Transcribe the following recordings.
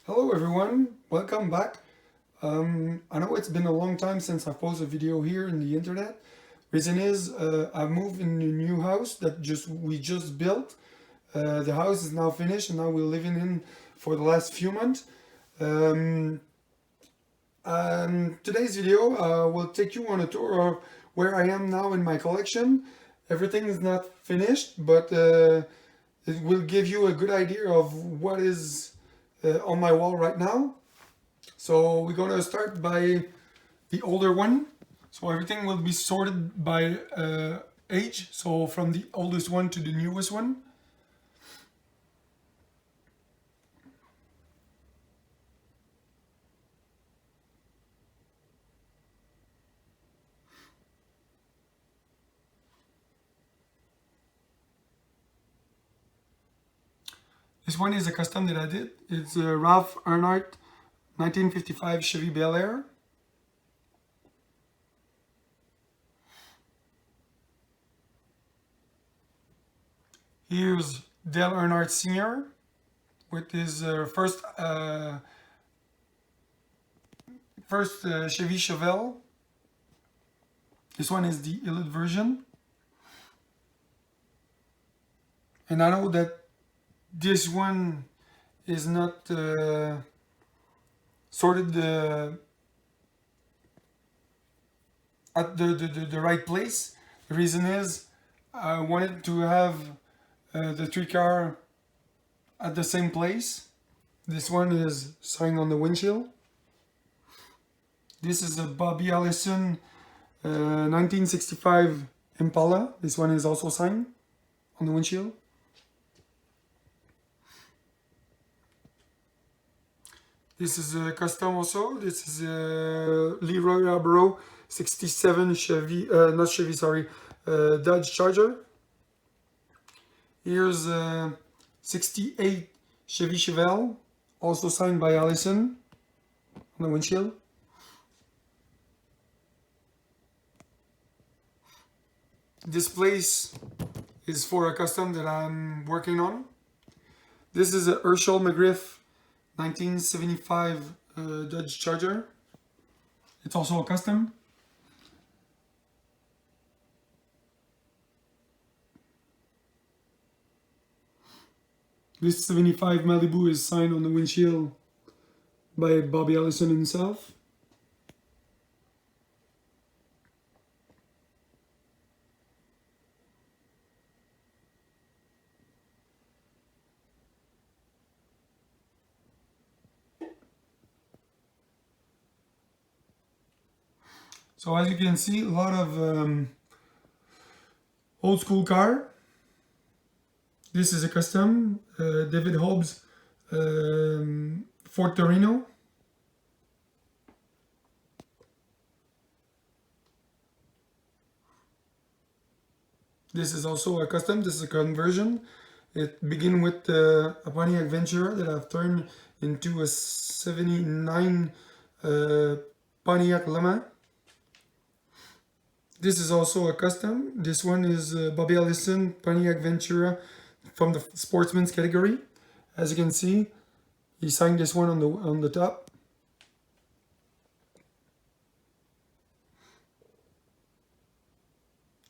Hello everyone, welcome back. I know it's been a long time since I posted a video here in the internet. Reason is I moved in a new house that we just built. The house is now finished and now we're living in for the last few months. Um, Today's video will take you on a tour of where I am now in my collection. Everything is not finished, but it will give you a good idea of what is on my wall right now. So we're gonna start by the older one. So everything will be sorted by age. So from the oldest one to the newest one. This one is a custom that I did. It's a Ralph Earnhardt 1955 Chevy Bel Air. Here's Dale Earnhardt Sr. with his first Chevy Chevelle. This one is the Elite version. And I know that this one is not sorted at the right place. The reason is I wanted to have the three car at the same place. This one is signed on the windshield. This is a Bobby Allison 1965 Impala. This one is also signed on the windshield. This is a custom also. This is a Leroy Arborough 67 Chevy, not Chevy, sorry, Dodge Charger. Here's a 68 Chevy Chevelle, also signed by Allison on the windshield. This place is for a custom that I'm working on. This is a Herschel McGriff 1975 Dodge Charger. It's also a custom. This 75 Malibu is signed on the windshield by Bobby Allison himself. So as you can see, a lot of old school car. This is a custom, David Hobbs Ford Torino. This is also a custom, this is a conversion. It begins with a Pontiac Ventura that I've turned into a 79 Pontiac Lama. This is also a custom. This one is Bobby Allison Pontiac Ventura from the Sportsman's category. As you can see, he signed this one on the top.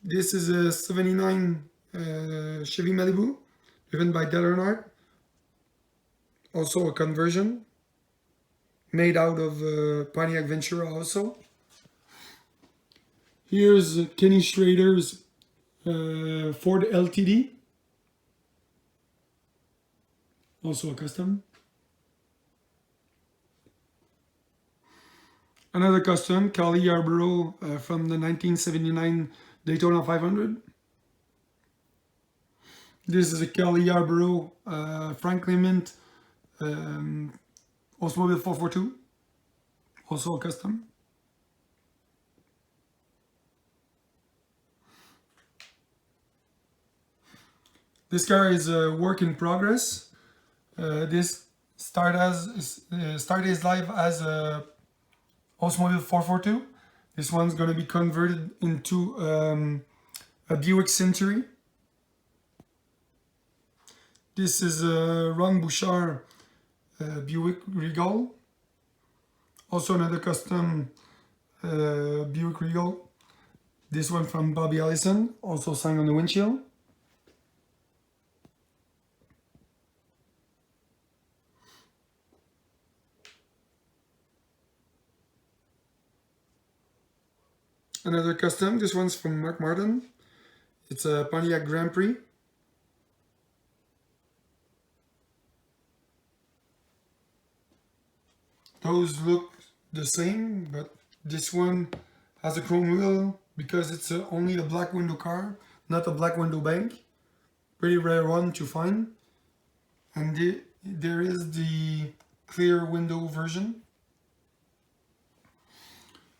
This is a 79 Chevy Malibu, driven by Dale Earnhardt. Also a conversion, made out of Pontiac Ventura also. Here's Kenny Schrader's Ford LTD, also a custom. Another custom, Cali Yarborough from the 1979 Daytona 500. This is a Cali Yarborough Franklin Mint Oldsmobile 442, also a custom. This car is a work in progress. This started his life as a Oldsmobile 442. This one's going to be converted into a Buick Century. This is a Ron Bouchard Buick Regal. Also another custom Buick Regal. This one from Bobby Allison, also signed on the windshield. Another custom, this one's from Mark Martin. It's a Pontiac Grand Prix. Those look the same, but this one has a chrome wheel because it's only a black window car, not a black window bank. Pretty rare one to find. And there is the clear window version.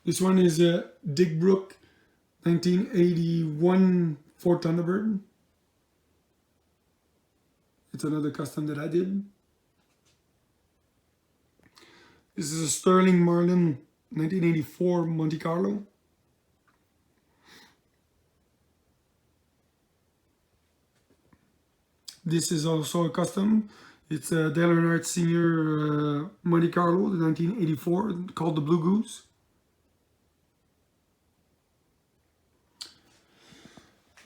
This one is a Dick Brook 1981 Ford Thunderbird. It's another custom that I did. This is a Sterling Marlin 1984 Monte Carlo. This is also a custom. It's a Dale Earnhardt Sr. Monte Carlo, the 1984, called the Blue Goose.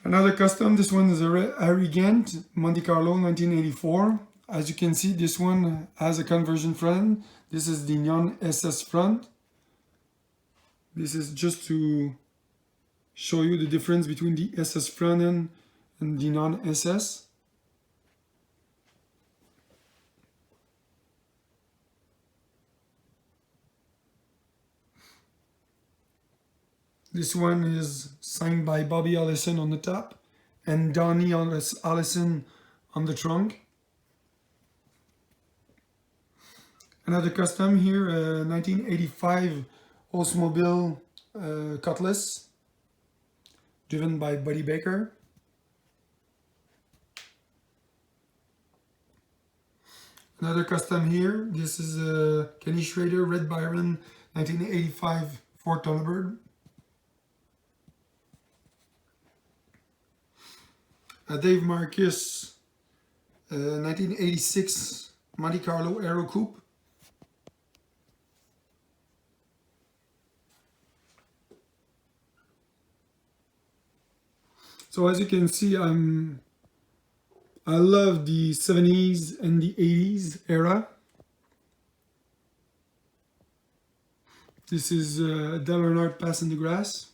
Another custom, this one is a Harry Gant Monte Carlo 1984. As you can see, this one has a conversion front. This is the non-SS front. This is just to show you the difference between the SS front end and the non-SS. This one is signed by Bobby Allison on the top and Donnie Allison on the trunk. Another custom here, 1985 Oldsmobile Cutlass, driven by Buddy Baker. Another custom here, this is a Kenny Schrader Red Byron 1985 Ford Thunderbird. Dave Marcus 1986 Monte Carlo Aero Coupe. So as you can see, I love the 70s and the 80s era. This is Dale Earnhardt Pass in the Grass.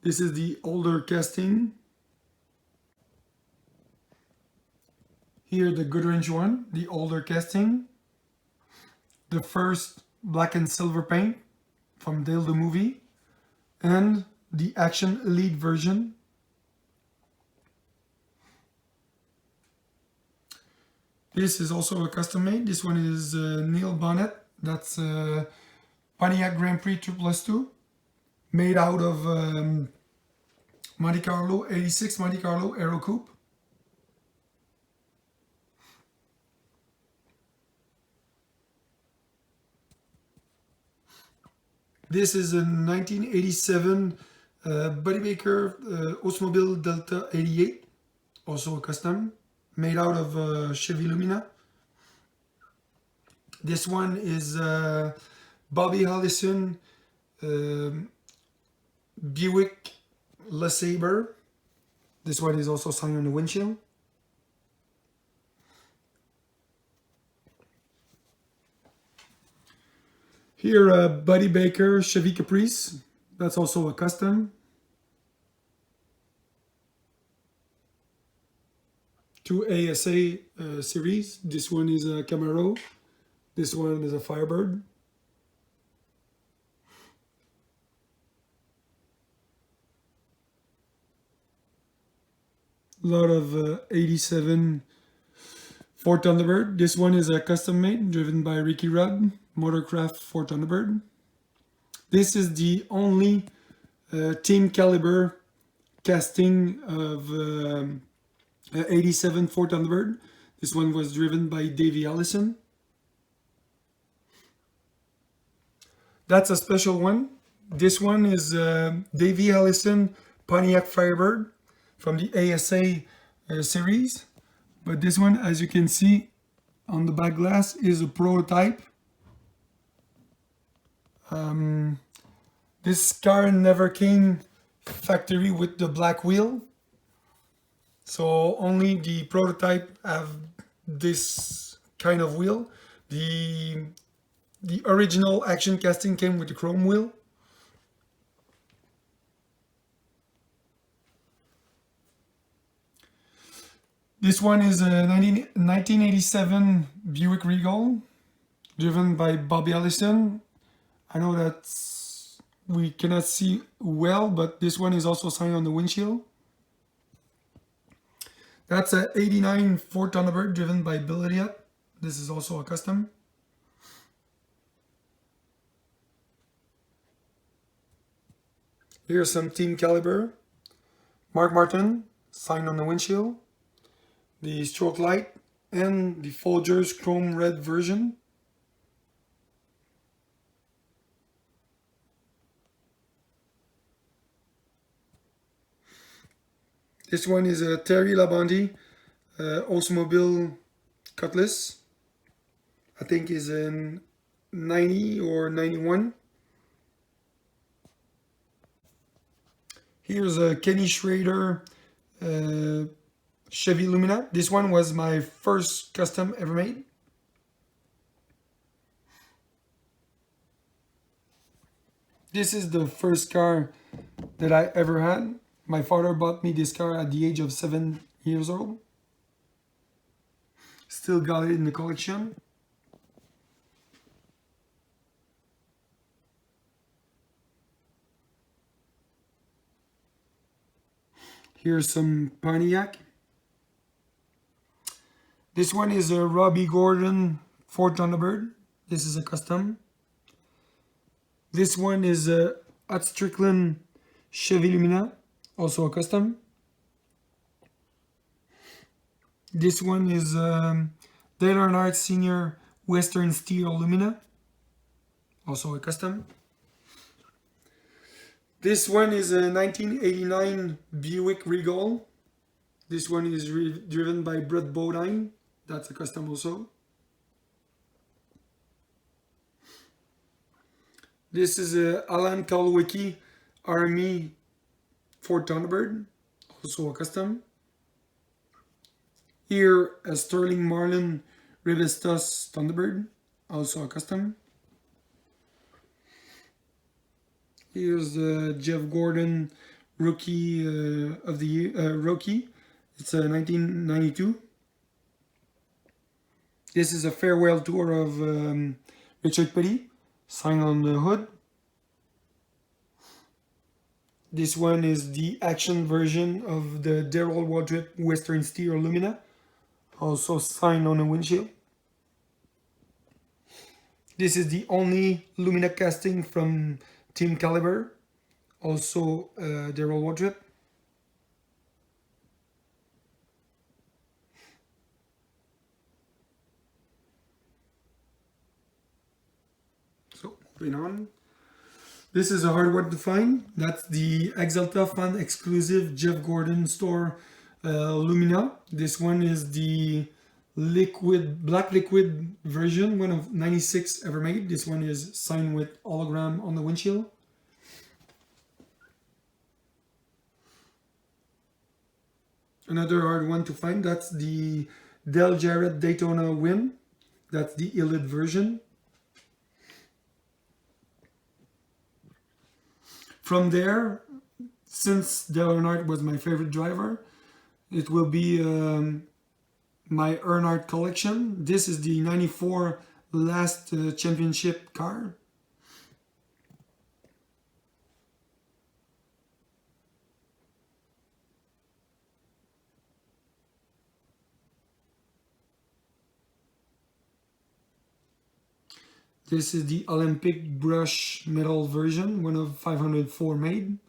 This is the older casting. Here the Goodwrench one, the older casting. The first black and silver paint from Dale the Movie. And the Action Elite version. This is also a custom made. This one is Neil Bonnet. That's Pontiac Grand Prix 2+2. Made out of Monte Carlo, 86 Monte Carlo Aero Coupe. This is a 1987 Buddy Baker Oldsmobile Delta 88. Also a custom. Made out of Chevy Lumina. This one is Bobby Allison Buick LeSabre. This one is also signed on the windshield. Here, Buddy Baker Chevy Caprice. That's also a custom. Two ASA series. This one is a Camaro. This one is a Firebird. A lot of 87 Ford Thunderbird. This one is a custom made, driven by Ricky Rudd, Motorcraft Ford Thunderbird. This is the only team caliber casting of 87 Ford Thunderbird. This one was driven by Davey Allison. That's a special one. This one is Davey Allison Pontiac Firebird from the ASA series. But this one, as you can see, on the back glass is a prototype. This car never came factory with the black wheel, so only the prototype have this kind of wheel. The original action casting came with the chrome wheel. This one is a 1987 Buick Regal, driven by Bobby Allison. I know that we cannot see well, but this one is also signed on the windshield. That's a 89 Ford Thunderbird driven by Bill Elliott. This is also a custom. Here's some Team Caliber. Mark Martin, signed on the windshield. The stroke light and the Folgers chrome red version. This one is a Terry Labonte Oldsmobile Cutlass. I think is in 90 or 91. Here's a Kenny Schrader Chevy Lumina. This one was my first custom ever made. This is the first car that I ever had. My father bought me this car at the age of 7 years old. Still got it in the collection. Here's some Pontiac. This one is a Robbie Gordon Ford Thunderbird. This is a custom. This one is a Hot Strickland Chevy Lumina, also a custom. This one is Dale Earnhardt Senior Western Steel Lumina, also a custom. This one is a 1989 Buick Regal. This one is driven by Brett Bodine. That's a custom also. This is a Alan Kalwicki Army Ford Thunderbird, also a custom. Here a Sterling Marlin Revestos Thunderbird, also a custom. Here's the Jeff Gordon Rookie of the Year, Rookie. It's a 1992. This is a farewell tour of Richard Petty, signed on the hood. This one is the action version of the Darrell Wardrip Western Steel Lumina, also signed on the windshield. This is the only Lumina casting from Team Caliber, also Darrell Wardrip. So, moving on. This is a hard one to find. That's the Exalta Fan exclusive Jeff Gordon store Lumina. This one is the black liquid version, one of 96 ever made. This one is signed with hologram on the windshield. Another hard one to find, that's the Del Jarrett Daytona Win. That's the Elite version. From there, since Dale Earnhardt was my favorite driver, it will be my Earnhardt Collection. This is the 94 last championship car. This is the Olympic brush metal version, one of 504 made.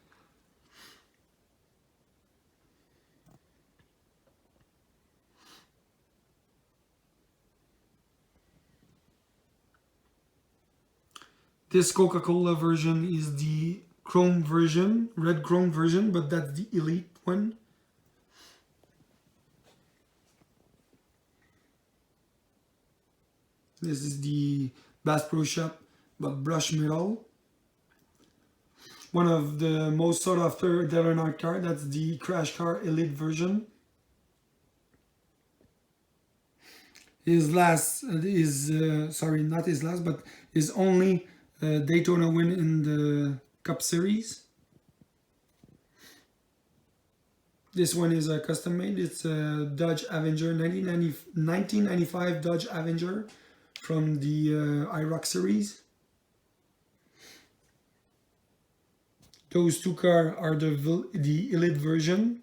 This Coca-Cola version is the chrome version, red chrome version, but that's the Elite one. This is the Bass Pro Shop but brush metal. One of the most sought after Dale Earnhardt car, that's the Crash Car Elite version. His last sorry, not his last, but his only Daytona win in the Cup Series. This one is a custom made. It's a Dodge Avenger 1995 Dodge Avenger from the IROC series. Those two cars are the Elite version.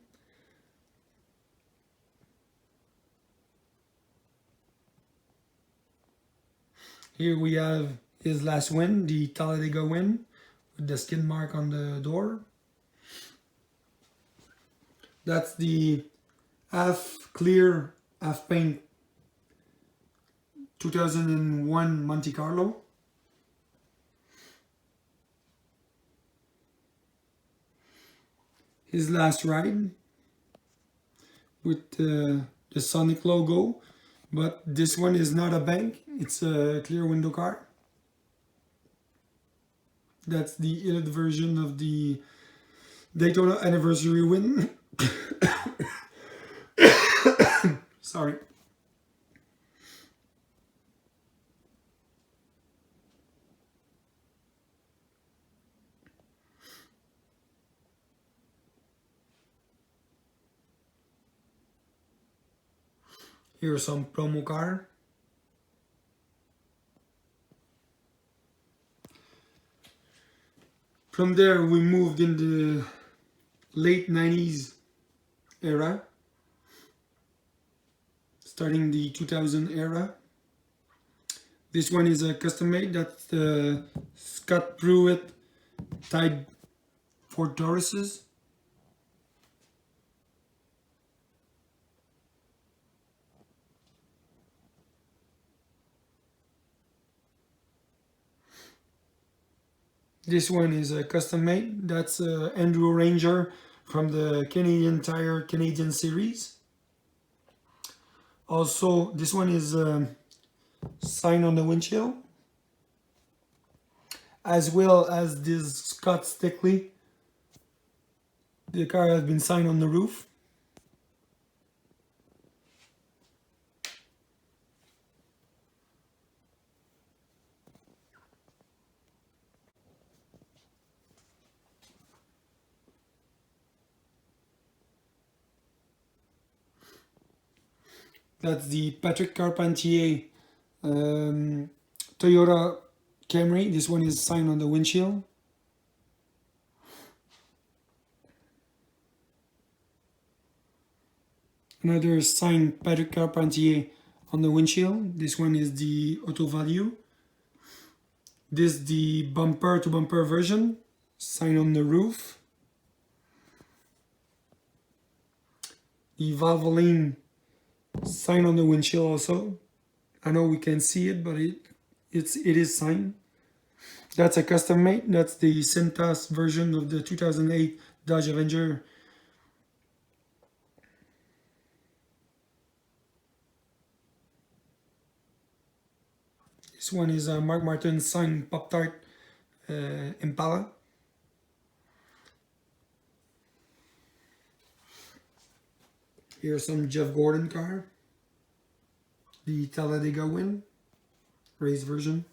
Here we have his last win, the Talladega win, with the skid mark on the door. That's the half clear, half paint 2001 Monte Carlo. His last ride with the Sonic logo, but this one is not a bank, it's a clear window car. That's the Elite version of the Daytona anniversary win. Sorry. Here's some promo car. From there we moved in the late 90s era, starting the 2000 era. This one is a custom made. That's the Scott Pruitt Type Ford Tauruses. This one is a custom made. That's Andrew Ranger from the Canadian Tire Canadian Series. Also, this one is signed on the windshield, as well as this Scott Stickley. The car has been signed on the roof. That's the Patrick Carpentier Toyota Camry. This one is signed on the windshield. Another signed Patrick Carpentier on the windshield. This one is the Auto Value. This is the bumper to bumper version, signed on the roof. The Valvoline sign on the windshield also. I know we can see it, but it is signed. That's a custom made. That's the Cintas version of the 2008 Dodge Avenger. This one is a Mark Martin signed Pop-Tart Impala. Here's some Jeff Gordon car. The Talladega win, race version.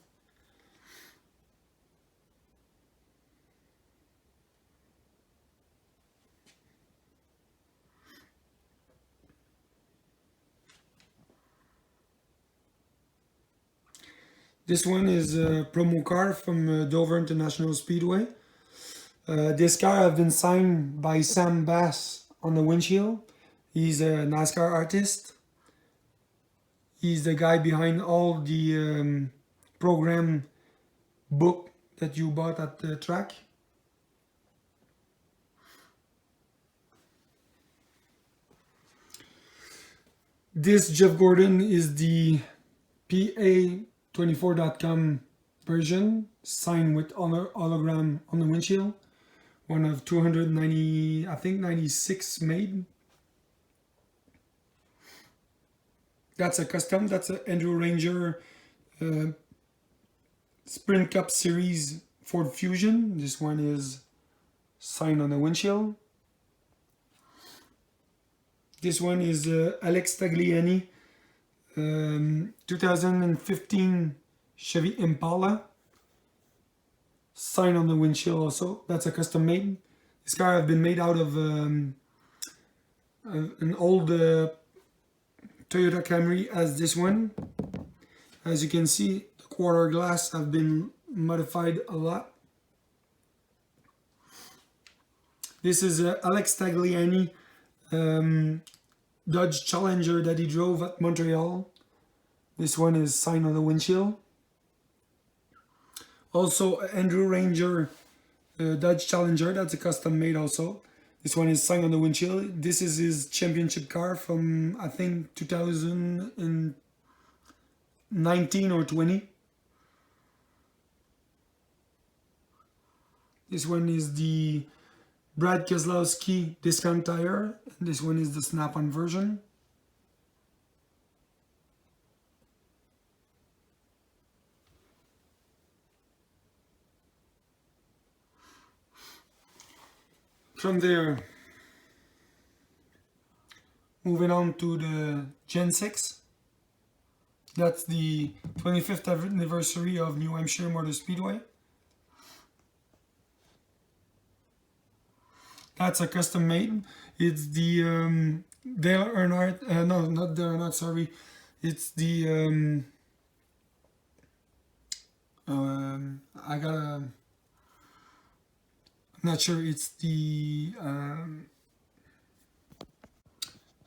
This one is a promo car from Dover International Speedway. This car has been signed by Sam Bass on the windshield. He's a NASCAR artist. He's the guy behind all the program book that you bought at the track. This Jeff Gordon is the PA24.com version, signed with hologram on the windshield. One of 290, I think 96 made. That's a custom. That's an Andrew Ranger Uh, Sprint Cup Series Ford Fusion. This one is signed on the windshield. This one is Alex Tagliani, 2015 Chevy Impala. Signed on the windshield also. That's a custom made. This car has been made out of an old Toyota Camry as this one. As you can see, the quarter glass have been modified a lot. This is Alex Tagliani Dodge Challenger that he drove at Montreal. This one is signed on the windshield. Also Andrew Ranger Dodge Challenger, that's a custom made also. This one is signed on the windshield. This is his championship car from I think 2019 or 20. This one is the Brad Keselowski discount tire. This one is the snap-on version. From there, moving on to the Gen 6. That's the 25th anniversary of New Hampshire Motor Speedway. That's a custom made. It's the Dale Earnhardt, no, not Dale Earnhardt, sorry. It's the, I'm not sure, it's the,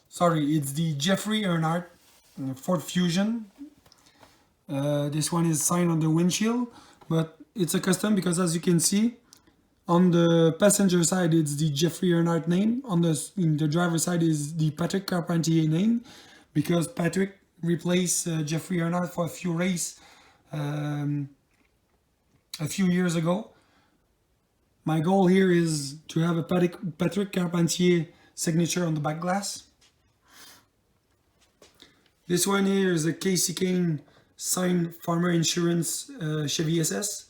sorry, it's the Jeffrey Earnhardt Ford Fusion. This one is signed on the windshield, but it's a custom because as you can see, on the passenger side, it's the Jeffrey Earnhardt name. In the driver's side is the Patrick Carpentier name, because Patrick replaced Jeffrey Earnhardt for a few races a few years ago. My goal here is to have a Patrick Carpentier signature on the back glass. This one here is a Casey Kane signed Farmer Insurance Chevy SS.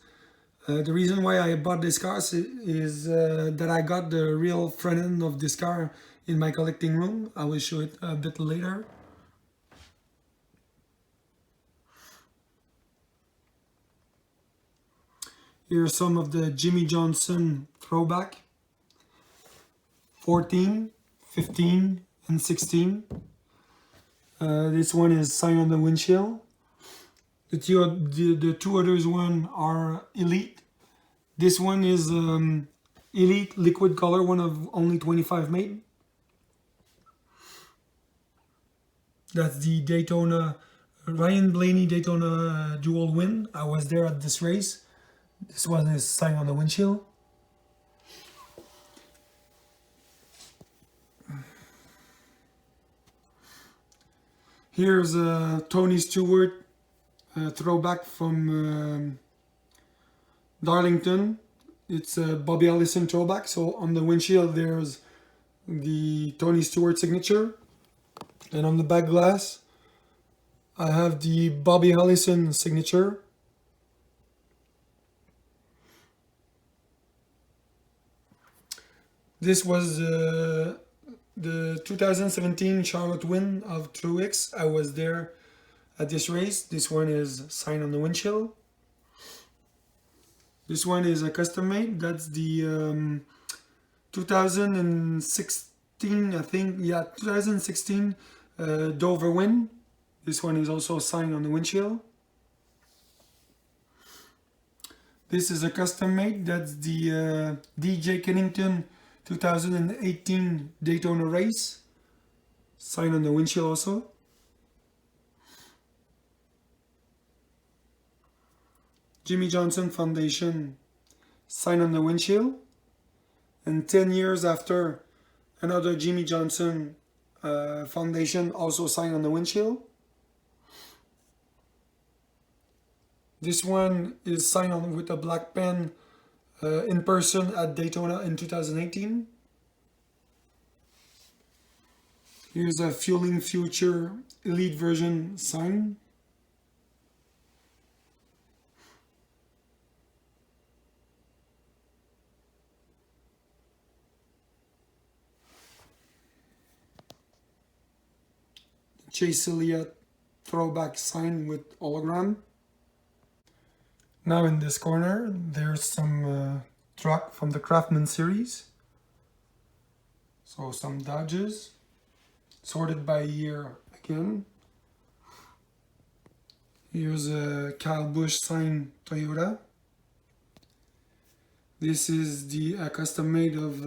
The reason why I bought this car is that I got the real front end of this car in my collecting room. I will show it a bit later. Here are some of the Jimmy Johnson throwback. 14, 15, and 16. This one is signed on the windshield. The two others one are Elite. This one is Elite liquid color, one of only 25 made. That's the Daytona, Ryan Blaney Daytona dual win. I was there at this race. This one is signed on the windshield. Here's Tony Stewart throwback from Darlington. It's a Bobby Allison throwback. So on the windshield there's the Tony Stewart signature, and on the back glass I have the Bobby Allison signature. This was the 2017 Charlotte win of Truex. I was there at this race. This one is signed on the windshield. This one is a custom made. That's the 2016, I think, yeah, 2016 Dover win. This one is also signed on the windshield. This is a custom made. That's the DJ Kennington 2018 Daytona race. Signed on the windshield also. Jimmy Johnson Foundation, signed on the windshield. And 10 years after, another Jimmy Johnson Foundation, also signed on the windshield. This one is signed on with a black pen in person at Daytona in 2018. Here's a Fueling Future Elite version sign. Chase Elliott throwback sign with hologram. Now in this corner there's some truck from the Craftsman series. So some Dodges, sorted by year again. Here's a Kyle Busch sign Toyota. This is the custom made of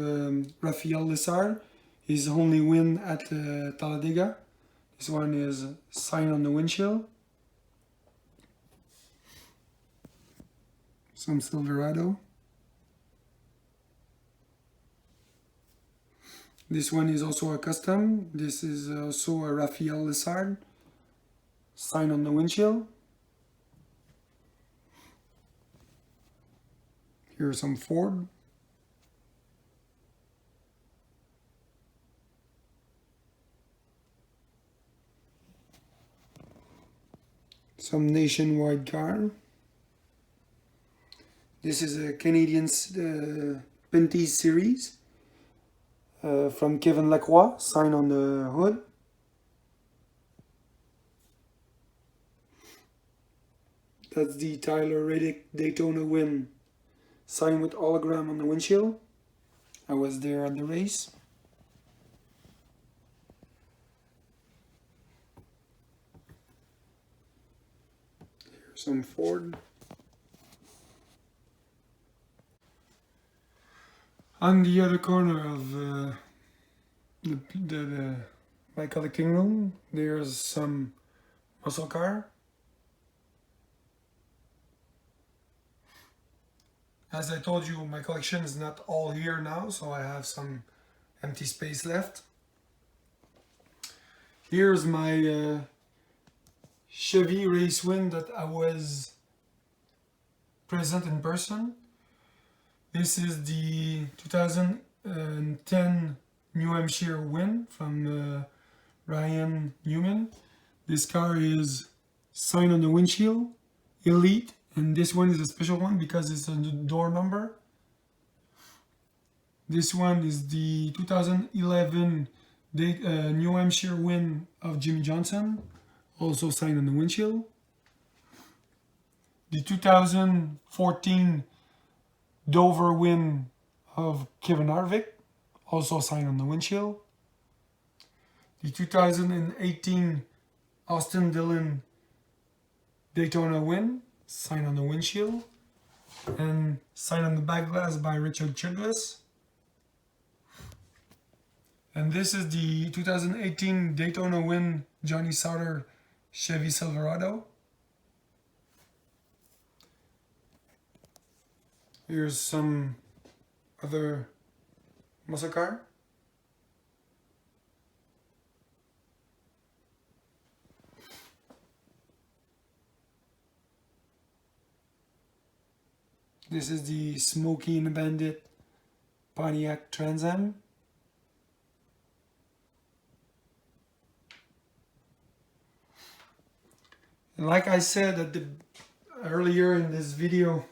Rafael Lessard. His only win at Talladega. This one is sign on the windshield. Some Silverado. This one is also a custom. This is also a Rafael Lessard. Sign on the windshield. Here's some Ford. Some Nationwide car. This is a Canadian Pinty series from Kevin Lacroix, sign on the hood. That's the Tyler Reddick Daytona win, sign with hologram on the windshield. I was there at the race. Here's some Ford. On the other corner of my collecting room, there's some muscle car. As I told you, my collection is not all here now, so I have some empty space left. Here's my Chevy race win that I was present in person. This is the 2010 New Hampshire win from Ryan Newman. This car is sign on the windshield, Elite, and this one is a special one because it's a door number. This one is the 2011 New Hampshire win of Jimmy Johnson, also sign on the windshield. The 2014 Dover win of Kevin Harvick, also sign on the windshield. The 2018 Austin Dillon Daytona win, sign on the windshield. And sign on the back glass by Richard Childress. And this is the 2018 Daytona win Johnny Sauter Chevy Silverado. Here's some other muscle car. This is the Smokey and the Bandit Pontiac Trans Am. And like I said earlier in this video,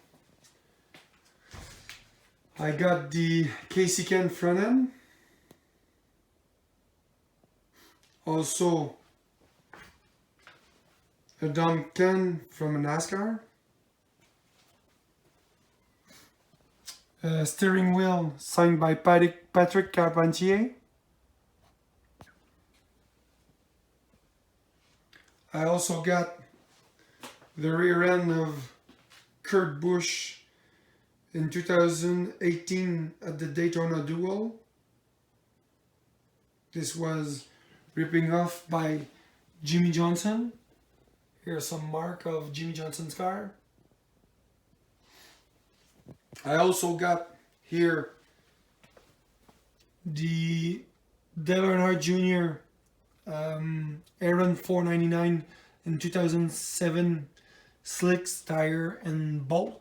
I got the Casey Ken front end, also a Dom Ken from a NASCAR, a steering wheel signed by Patrick Carpentier. I also got the rear end of Kurt Busch in 2018 at the Daytona Duel. This was ripping off by Jimmy Johnson. Here's some mark of Jimmy Johnson's car. I also got here the Dale Earnhardt Jr. Aaron 499 in 2007 slicks, tire, and bolt.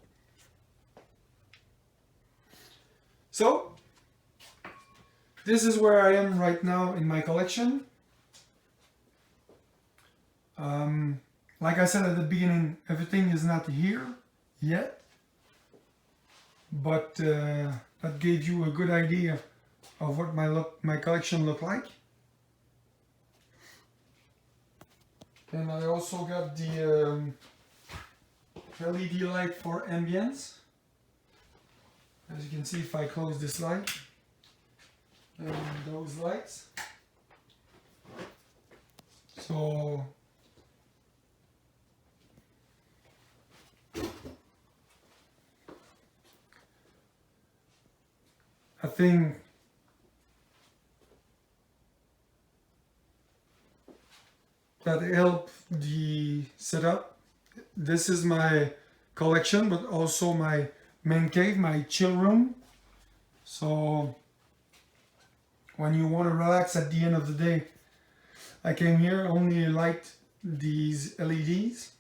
So, this is where I am right now in my collection. Like I said at the beginning, everything is not here yet, but that gave you a good idea of what my collection looked like. And I also got the LED light for ambience. As you can see, if I close this light and those lights, so I think that helped the setup. This is my collection, but also my main cave, my chill room. So when you want to relax at the end of the day, I came here, only light these LEDs.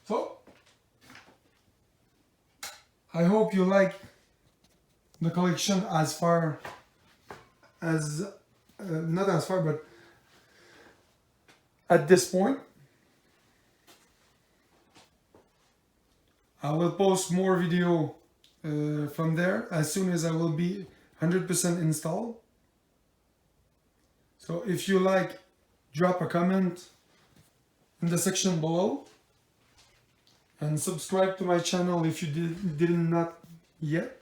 So I hope you like the collection as far as, not as far, but at this point. I will post more video from there as soon as I will be 100% installed. So if you like, drop a comment in the section below, and subscribe to my channel if you did not yet.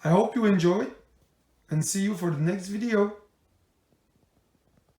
I hope you enjoyed, and see you for the next video.